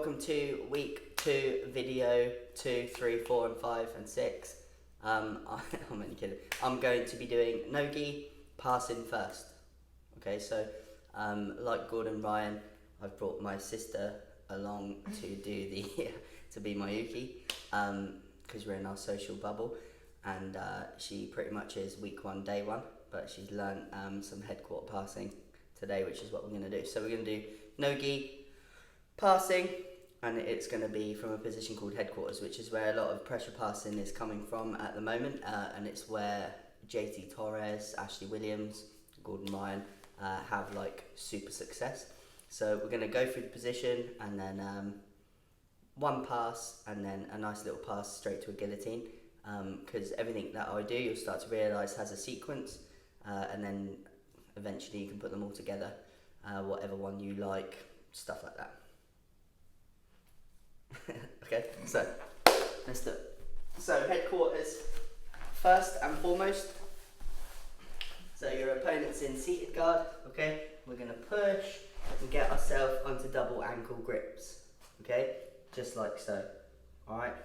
welcome to week 2, video 2, 3, 4 and 5 and 6. I'm only kidding. I'm going to be doing Nogi Passing first. Okay, so like Gordon Ryan, I've brought my sister along to do the to be my uki, because we're in our social bubble, and she pretty much is week 1, day 1, but she's learned some headquarter passing today, which is what we're going to do. So we're going to do Nogi Passing, and it's going to be from a position called headquarters, which is where a lot of pressure passing is coming from at the moment, and it's where JT Torres, Ashley Williams, Gordon Ryan have like super success. So we're going to go through the position, and then one pass, and then a nice little pass straight to a guillotine, because everything that I do you'll start to realise has a sequence, and then eventually you can put them all together, whatever one you like, stuff like that. Okay, so let's do it. So headquarters, first and foremost. So your opponent's in seated guard, okay? We're going to push and get ourselves onto double ankle grips, okay? Just like so, alright?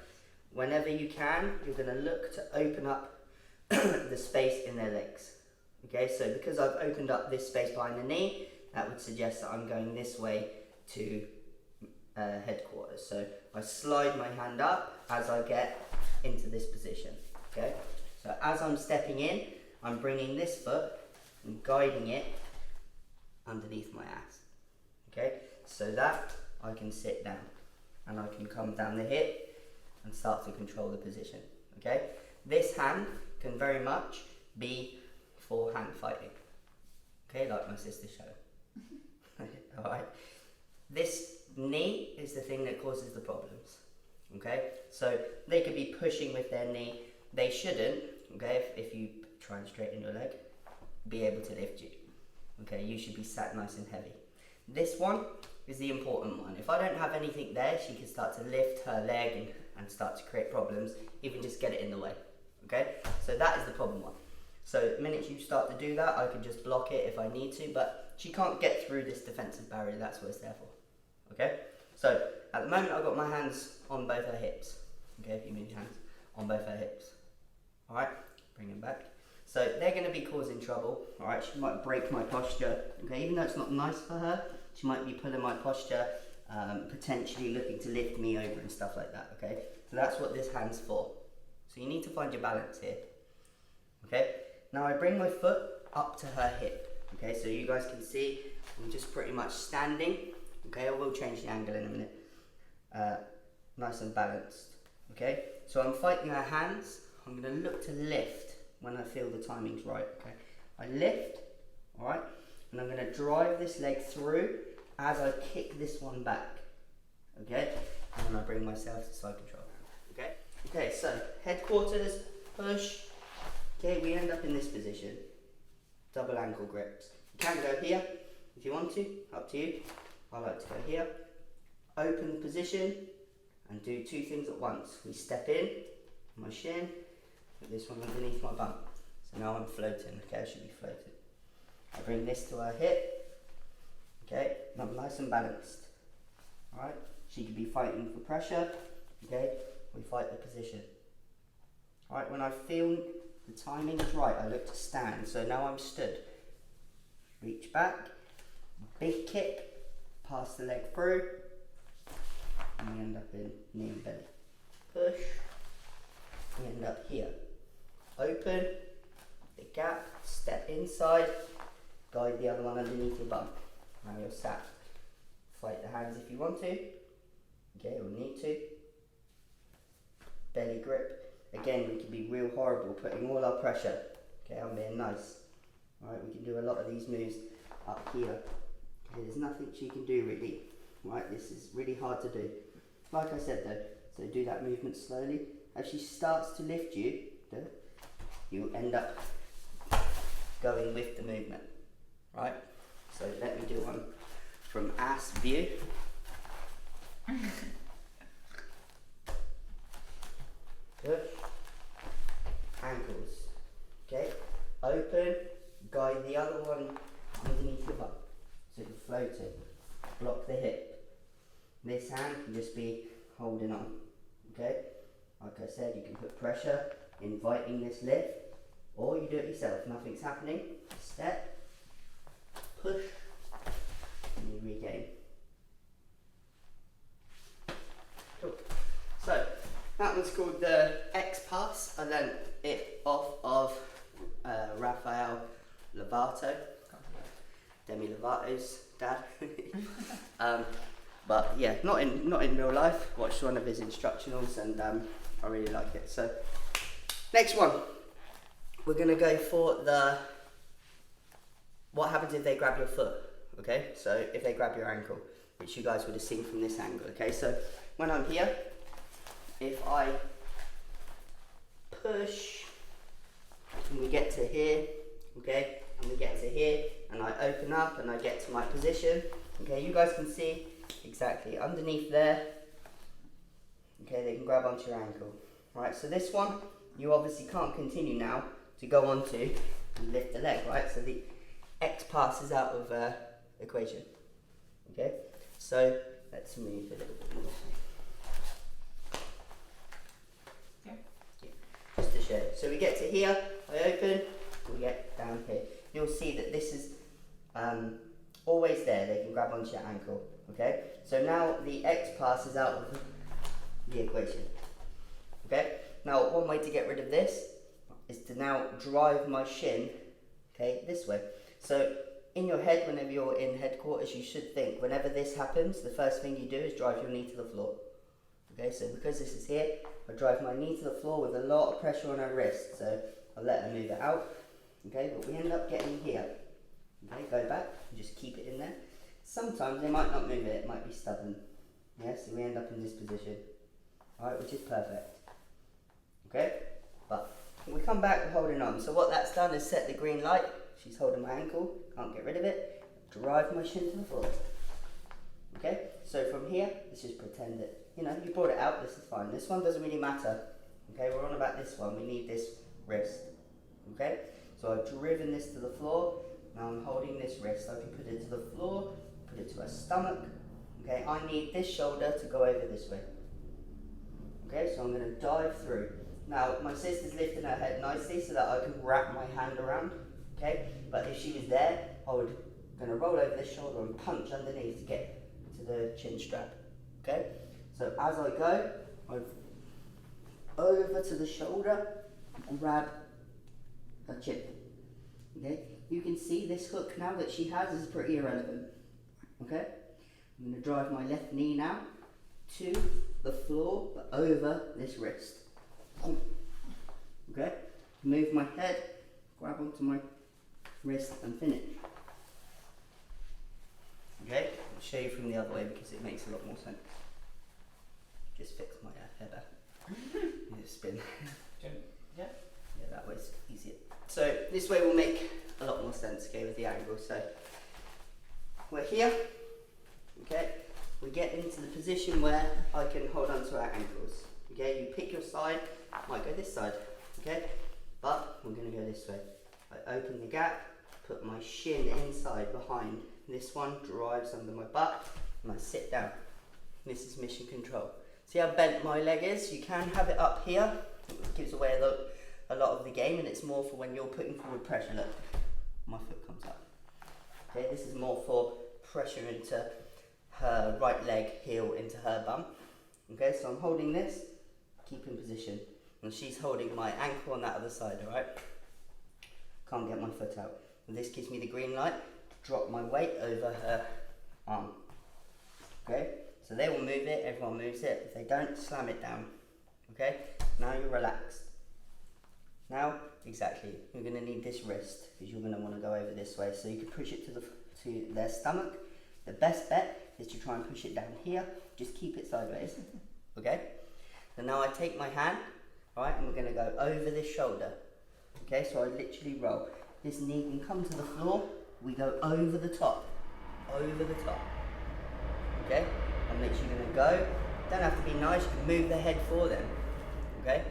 Whenever you can, you're going to look to open up the space in their legs, okay? So because I've opened up this space behind the knee, that would suggest that I'm going this way to headquarters. So I slide my hand up as I get into this position, okay? So as I'm stepping in, I'm bringing this foot and guiding it underneath my ass, okay? So that I can sit down and I can come down the hip and start to control the position, okay? This hand can very much be for hand fighting, okay, like my sister showed. Alright, this knee is the thing that causes the problems, okay? So they could be pushing with their knee. They shouldn't, okay, if you try and straighten your leg, be able to lift you, okay? You should be sat nice and heavy. This one is the important one. If I don't have anything there, she can start to lift her leg and start to create problems, even just get it in the way, okay? So that is the problem one. So the minute you start to do that, I can just block it if I need to, but she can't get through this defensive barrier. That's what it's there for. Okay, so at the moment I've got my hands on both her hips. Okay, if you move your hands on both her hips. Alright, bring them back. So they're going to be causing trouble. Alright, she might break my posture. Okay, even though it's not nice for her, she might be pulling my posture, potentially looking to lift me over and stuff like that. Okay, so that's what this hand's for. So you need to find your balance here. Okay, now I bring my foot up to her hip. Okay, so you guys can see I'm just pretty much standing. Okay, I will change the angle in a minute. Nice and balanced. Okay, so I'm fighting her hands. I'm going to look to lift when I feel the timing's right. Okay, I lift, alright, and I'm going to drive this leg through as I kick this one back. Okay, and then I bring myself to side control. Okay, okay, so headquarters, push. Okay, we end up in this position. Double ankle grips. You can go here if you want to, up to you. I like to go here, open position, and do 2 things at once. We step in, my shin, put this one underneath my bum. So now I'm floating, okay, I should be floating. I bring this to her hip, okay, and I'm nice and balanced. Alright, she could be fighting for pressure, okay, we fight the position. Alright, when I feel the timing is right, I look to stand. So now I'm stood. Reach back, big kick, pass the leg through, and we end up in knee and belly. Push, we end up here. Open, big gap, step inside, guide the other one underneath your bum. Now you're sat. Fight the hands if you want to, okay, or need to. Belly grip. Again, we can be real horrible, putting all our pressure. Okay, I'm being nice. Alright, we can do a lot of these moves up here. Okay, there's nothing she can do really. Right, this is really hard to do. Like I said though, so do that movement slowly. As she starts to lift you, you end up going with the movement. Right? So let me do one from ass view. Push. Ankles. Okay? Open. Guide the other one underneath your butt. So you're floating. Block the hip. This hand can just be holding on, okay? Like I said, you can put pressure, inviting this lift, or you do it yourself. Nothing's happening. Step, push, and you regain. Cool. So that one's called the X pass. I learned it off of Rafael Lovato, Demi Lovato's dad. But yeah, not in real life. Watched one of his instructionals and I really like it. So next one, we're gonna go for the what happens if they grab your foot. Okay, so if they grab your ankle, which you guys would have seen from this angle. Okay, so when I'm here, if I push and we get to here, okay, and we get to here, and I open up and I get to my position, okay, you guys can see exactly underneath there, okay, they can grab onto your ankle. Right, so this one, you obviously can't continue now to go onto and lift the leg, right, so the X pass is out of equation, okay, so let's move a little bit more. Just to show. So we get to here, I open, we get down here. You'll see that this is always there, they can grab onto your ankle, okay? So now the X pass is out of the equation, okay? Now one way to get rid of this is to now drive my shin, okay, this way. So in your head, whenever you're in headquarters, you should think, whenever this happens, the first thing you do is drive your knee to the floor. Okay, so because this is here, I drive my knee to the floor with a lot of pressure on her wrist, so I'll let her move it out. Okay, but we end up getting here. Okay, go back, and just keep it in there. Sometimes they might not move it, it might be stubborn. Yeah, so we end up in this position. Alright, which is perfect. Okay, but we come back, we're holding on. So what that's done is set the green light. She's holding my ankle, can't get rid of it. Drive my shin to the floor. Okay, so from here, let's just pretend that, you know, you brought it out, this is fine. This one doesn't really matter. Okay, we're on about this one, we need this wrist. Okay, so I've driven this to the floor, now I'm holding this wrist. I can put it to the floor, put it to her stomach. Okay, I need this shoulder to go over this way. Okay, so I'm going to dive through. Now, my sister's lifting her head nicely so that I can wrap my hand around. Okay, but if she was there, I would going to roll over this shoulder and punch underneath to get to the chin strap. Okay, so as I go, I'm over to the shoulder, grab her chin. Okay, you can see this hook now that she has is pretty irrelevant. Okay, I'm going to drive my left knee now to the floor, but over this wrist. Okay, move my head, grab onto my wrist and finish. Okay, I'll show you from the other way because it makes a lot more sense. Just fix my header. Spin. Yeah, that way's easier. So this way will make a lot more sense, okay, with the angle. So we're here, okay, we get into the position where I can hold on to our ankles. Okay, you pick your side, might go this side, okay, but we're going to go this way. I open the gap, put my shin inside behind. This one drives under my butt, and I sit down. This is mission control. See how bent my leg is? You can have it up here. It gives away a lot of the game, and it's more for when you're putting forward pressure. Look, my foot comes up. Okay, this is more for pressure into her right leg, heel into her bum. Okay, so I'm holding this, keep in position, and she's holding my ankle on that other side, alright? Can't get my foot out. And this gives me the green light to drop my weight over her arm. Okay, so they will move it, everyone moves it. If they don't, slam it down. Okay, now you're relaxed. Now, exactly, you're going to need this wrist because you're going to want to go over this way. So you can push it to their stomach. The best bet is to try and push it down here. Just keep it sideways. Okay, so now I take my hand, alright, and we're going to go over this shoulder. Okay, so I literally roll. This knee can come to the floor. We go over the top. Over the top. Okay, I'm literally going to go. Don't have to be nice, you can move the head for them. Okay,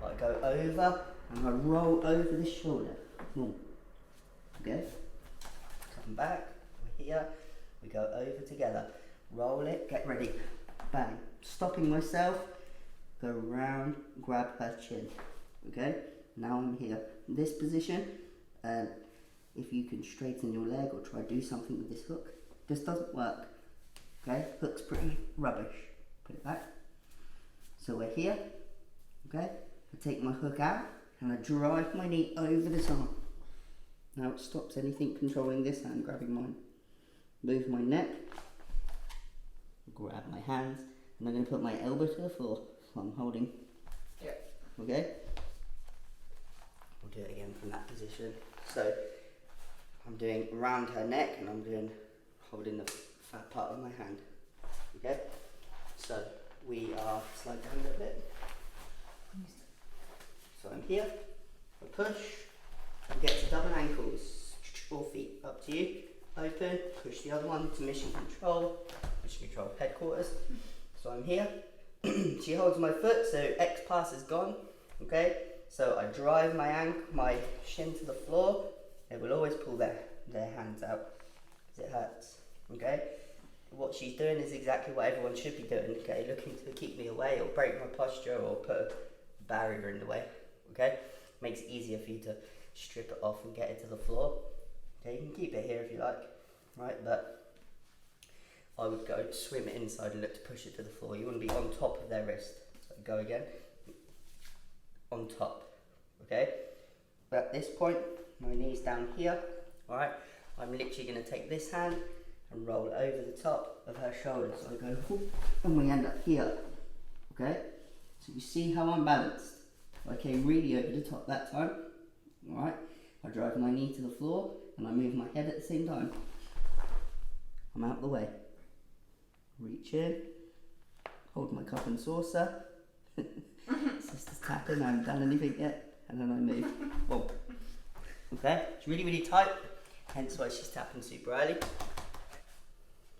I go over and I roll over this shoulder. Okay, come back, we're here, we go over together. Roll it, get ready. bang. Stopping myself, go round, grab her chin. Okay, now I'm here. In this position, if you can straighten your leg or try to do something with this hook, this doesn't work. Okay, hook's pretty rubbish. Put it back. So we're here. Okay, I take my hook out and I drive my knee over this arm. Now it stops anything controlling this hand grabbing mine. Move my neck, grab my hands, and I'm going to put my elbow to the floor. So I'm holding. Yeah. Okay? We'll do it again from that position. So I'm doing around her neck and I'm holding the fat part of my hand. Okay? So we are slide down a little bit. So I'm here, I push, and get to double ankles, or feet, up to you. Open, push the other one to mission control headquarters. So I'm here. She holds my foot, so X pass is gone. Okay, so I drive my shin to the floor. They will always pull their hands out because it hurts. Okay, what she's doing is exactly what everyone should be doing. Okay, looking to keep me away or break my posture or put a barrier in the way. Okay, makes it easier for you to strip it off and get it to the floor. Okay, you can keep it here if you like, right? But I would go swim it inside and look to push it to the floor. You want to be on top of their wrist. So go again, on top. Okay. But at this point, my knee's down here. All right. I'm literally going to take this hand and roll over the top of her shoulders. So I go, whoop, and we end up here. Okay. So you see how I'm balanced. I came really over the top that time. Alright, I drive my knee to the floor and I move my head at the same time. I'm out of the way. Reach in, hold my cup and saucer. Sister's tapping, I haven't done anything yet, and then I move. Boom. Okay, it's really, really tight, hence why she's tapping super early.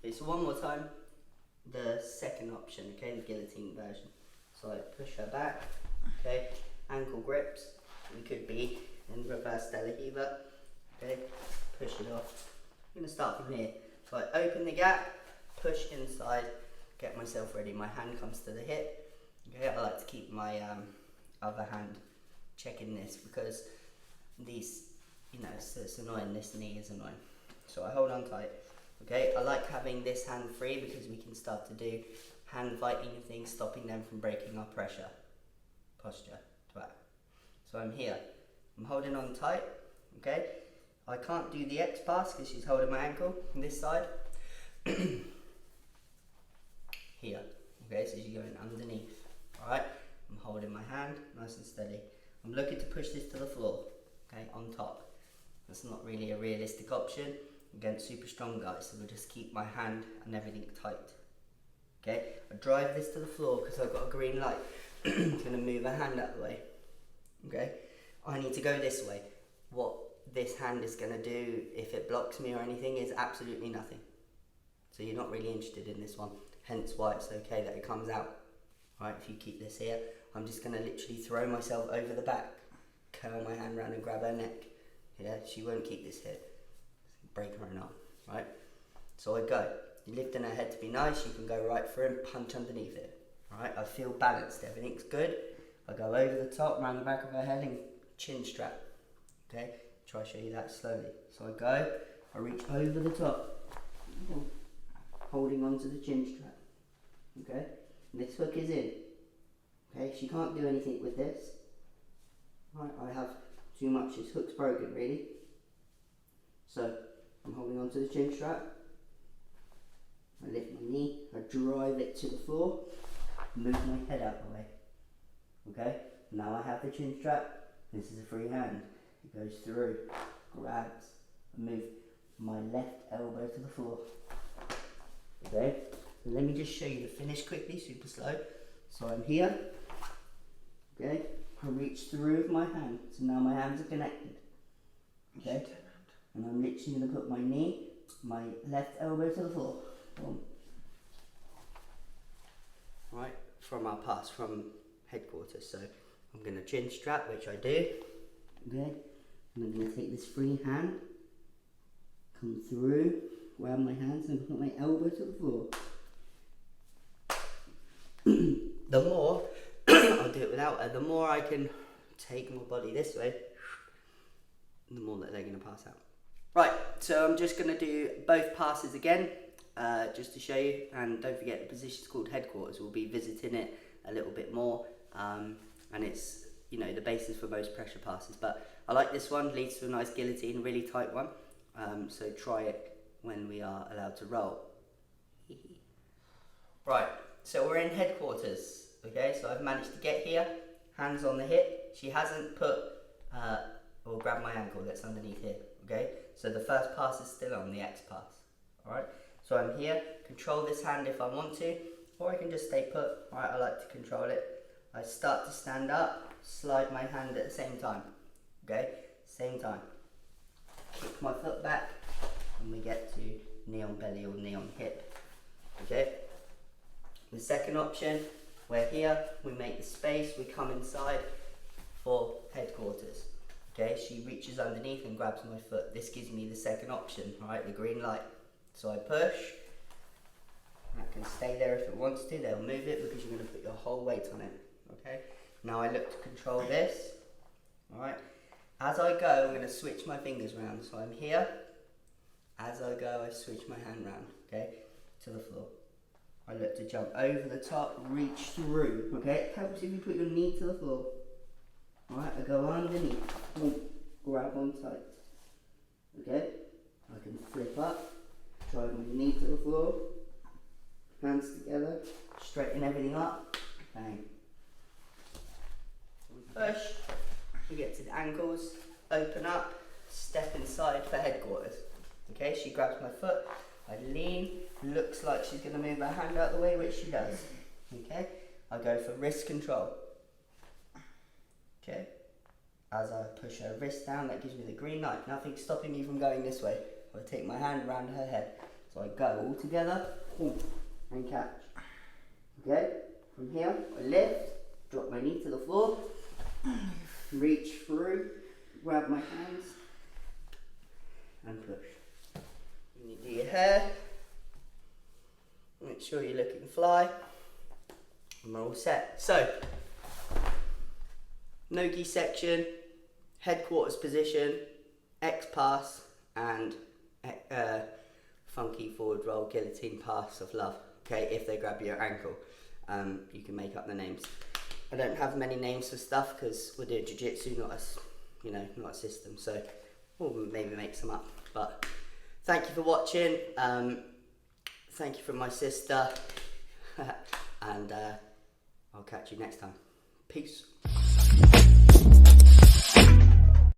Okay, so one more time, the second option, okay, the guillotine version. So I push her back, okay, ankle grips, it could be in reverse Stella Heaver, okay, push it off. I'm going to start from here. So I open the gap, push inside, get myself ready. My hand comes to the hip, okay, I like to keep my other hand checking this because these, you know, it's annoying, this knee is annoying. So I hold on tight, okay, I like having this hand free because we can start to do hand fighting and things, stopping them from breaking our posture. So I'm here, I'm holding on tight, okay? I can't do the X pass because she's holding my ankle on this side. Here, okay, so she's going underneath, alright? I'm holding my hand, nice and steady. I'm looking to push this to the floor, okay, on top. That's not really a realistic option against super strong guys, so we'll just keep my hand and everything tight. Okay, I drive this to the floor because I've got a green light. I'm going to move a hand out of the way. Okay, I need to go this way. What this hand is going to do, if it blocks me or anything, is absolutely nothing. So you're not really interested in this one, hence why it's okay that it comes out. Right, if you keep this here, I'm just going to literally throw myself over the back, curl my hand around and grab her neck. Yeah, she won't keep this here. Break her arm, right? So I go. You're lifting her head to be nice, you can go right through and punch underneath it. Right, I feel balanced, everything's good. I go over the top, round the back of her head and chin strap. Okay, try to show you that slowly. So I go, I reach over the top, holding onto the chin strap. Okay, and this hook is in. Okay, she can't do anything with this. Right, I have too much, this hook's broken really. So I'm holding onto the chin strap. I lift my knee, I drive it to the floor, move my head out of the way. Okay, now I have the chin strap, this is a free hand. It goes through, grabs, and move my left elbow to the floor. Okay, so let me just show you the finish quickly, super slow. So I'm here, okay, I reach through with my hand, so now my hands are connected. Okay, and I'm literally going to put my knee, my left elbow to the floor. Boom. Right, from our pass, from headquarters. So I'm going to chin strap, which I do. Okay, and I'm going to take this free hand, come through, grab my hands and put my elbow to the floor. the more, I'll do it without her, the more I can take my body this way, the more that they're going to pass out. Right, so I'm just going to do both passes again, just to show you, and don't forget the position's called headquarters. We'll be visiting it a little bit more, and it's, you know, the basis for most pressure passes, but I like this one, leads to a nice guillotine, really tight one, so try it when we are allowed to roll. Right, so we're in headquarters, okay, so I've managed to get here, hands on the hip. She hasn't put, or grabbed my ankle that's underneath here, okay, so the first pass is still on, the X pass, alright, so I'm here, control this hand if I want to, or I can just stay put. Alright, I like to control it. I start to stand up, slide my hand at the same time, okay, same time, kick my foot back, and we get to knee on belly or knee on hip, okay. The second option, we're here, we make the space, we come inside for headquarters, okay. She reaches underneath and grabs my foot. This gives me the second option, right, the green light. So I push, that can stay there if it wants to, they'll move it because you're going to put your whole weight on it, okay. Now I look to control this, alright. As I go, I'm going to switch my fingers around, so I'm here. As I go, I switch my hand round, okay, to the floor. I look to jump over the top, reach through, okay? It helps if you put your knee to the floor. Alright, I go underneath, grab on tight, okay? I can flip up, drive my knee to the floor, hands together, straighten everything up, bang. Push, we get to the ankles, open up, step inside for headquarters. Okay, she grabs my foot, I lean, looks like she's going to move her hand out the way, which she does. Okay, I go for wrist control. Okay, as I push her wrist down, that gives me the green light. Nothing's stopping me from going this way. I take my hand around her head. So I go all together, and catch. Okay, from here, I lift, drop my knee to the floor, reach through, grab my hands, and push. You do your hair, make sure you're looking fly, and we're all set. So, Nogi section, headquarters position, X pass, and funky forward roll guillotine pass of love. Okay, if they grab your ankle, you can make up the names. I don't have many names for stuff because we're doing jiu-jitsu, not a system. So we'll maybe make some up. But thank you for watching. Thank you from my sister, and I'll catch you next time. Peace.